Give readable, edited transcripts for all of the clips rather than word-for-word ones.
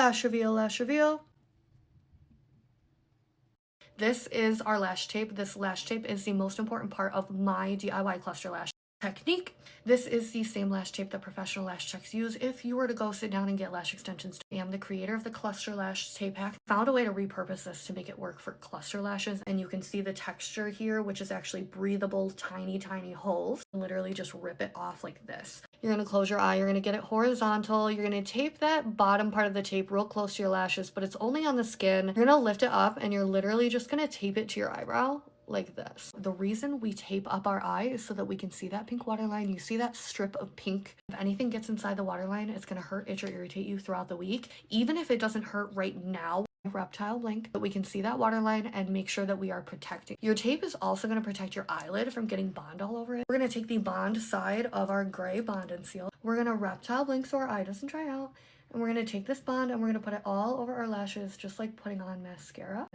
lash reveal, lash reveal. This is our lash tape. This lash tape is the most important part of my DIY cluster lash technique. This is the same lash tape that professional lash techs use if you were to go sit down and get lash extensions. I am the creator of the cluster lash tape hack. Found a way to repurpose this to make it work for cluster lashes, and you can see the texture here, which is actually breathable, tiny holes. Literally just rip it off like this. You're gonna close your eye, you're gonna get it horizontal, you're gonna tape that bottom part of the tape real close to your lashes, but it's only on the skin. You're gonna lift it up and you're literally just gonna tape it to your eyebrow like this. The reason we tape up our eye is so that we can see that pink waterline. You see that strip of pink? If anything gets inside the waterline, it's gonna hurt, itch, or irritate you throughout the week. Even if it doesn't hurt right now, reptile blink, but we can see that waterline and make sure that we are protecting. Your tape is also going to protect your eyelid from getting bond all over it. We're going to take the bond side of our gray bond and seal. We're going to reptile blink so our eye doesn't dry out. And we're going to take this bond and we're going to put it all over our lashes, just like putting on mascara.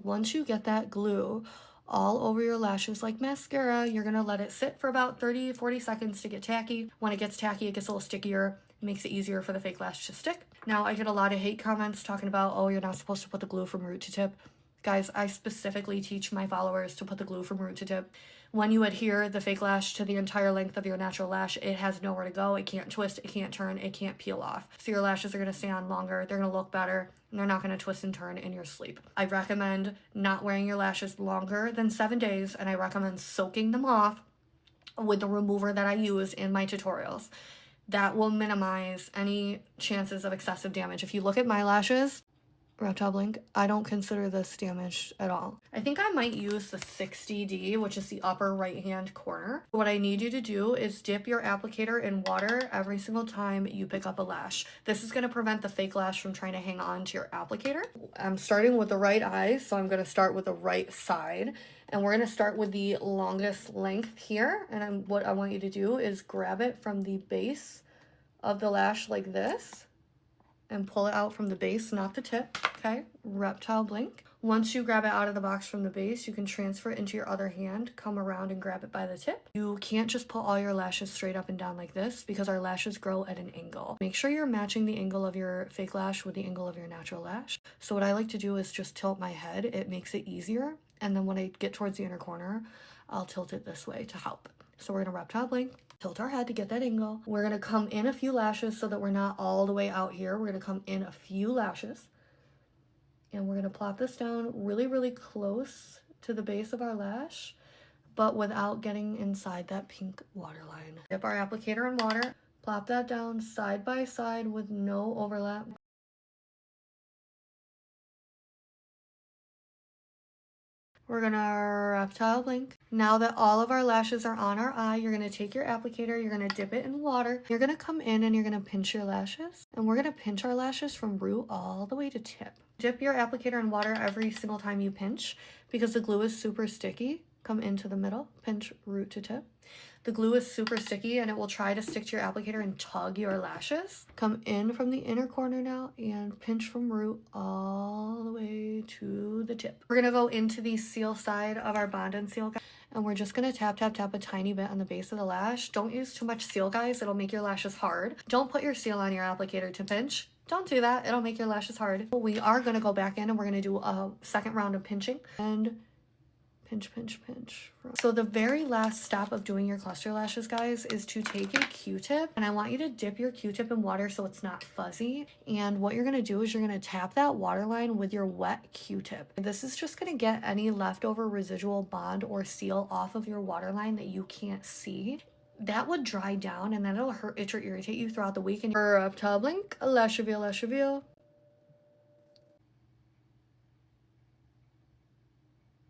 Once you get that glue all over your lashes like mascara, you're going to let it sit for about 30-40 seconds to get tacky. When it gets tacky, it gets a little stickier. Makes it easier for the fake lash to stick. Now, I get a lot of hate comments talking about, oh, you're not supposed to put the glue from root to tip. Guys, I specifically teach my followers to put the glue from root to tip. When you adhere the fake lash to the entire length of your natural lash, it has nowhere to go. It can't twist, it can't turn, it can't peel off. So your lashes are going to stay on longer, they're going to look better, and they're not going to twist and turn in your sleep. I recommend not wearing your lashes longer than 7 days, and I recommend soaking them off with the remover that I use in my tutorials. That will minimize any chances of excessive damage. If you look at my lashes, reptile blink, I don't consider this damaged at all. I think I might use the 60D, which is the upper right hand corner. What I need you to do is dip your applicator in water every single time you pick up a lash. This is going to prevent the fake lash from trying to hang on to your applicator. I'm starting with the right eye, so I'm going to start with the right side. And we're going to start with the longest length here. And what I want you to do is grab it from the base of the lash like this and pull it out from the base, not the tip, okay? Reptile blink. Once you grab it out of the box from the base, you can transfer it into your other hand, come around and grab it by the tip. You can't just pull all your lashes straight up and down like this because our lashes grow at an angle. Make sure you're matching the angle of your fake lash with the angle of your natural lash. So what I like to do is just tilt my head. It makes it easier. And then when I get towards the inner corner, I'll tilt it this way to help. So we're gonna reptile blink, tilt our head to get that angle. We're gonna come in a few lashes so that we're not all the way out here. We're gonna come in a few lashes. And we're gonna plop this down really close to the base of our lash, but without getting inside that pink waterline. Dip our applicator in water, plop that down side by side with no overlap. We're gonna reptile blink. Now that all of our lashes are on our eye, you're gonna take your applicator, you're gonna dip it in water. You're gonna come in and you're gonna pinch your lashes. And we're gonna pinch our lashes from root all the way to tip. Dip your applicator in water every single time you pinch because the glue is super sticky. Come into the middle, pinch root to tip. The glue is super sticky and it will try to stick to your applicator and tug your lashes. Come in from the inner corner now and pinch from root all the way to the tip. We're gonna go into the seal side of our bond and seal, and we're just gonna tap a tiny bit on the base of the lash. Don't use too much seal, guys. It'll make your lashes hard. Don't put your seal on your applicator to pinch. Don't do that. It'll make your lashes hard. We are gonna go back in and we're gonna do a second round of pinching and pinch. So the very last step of doing your cluster lashes, guys, is to take a Q-tip, and I want you to dip your Q-tip in water so it's not fuzzy. And what you're gonna do is you're gonna tap that waterline with your wet Q-tip. This is just gonna get any leftover residual bond or seal off of your waterline that you can't see. That would dry down and then it'll hurt, itch, or irritate you throughout the week. And reptile blink, lash reveal, lash reveal.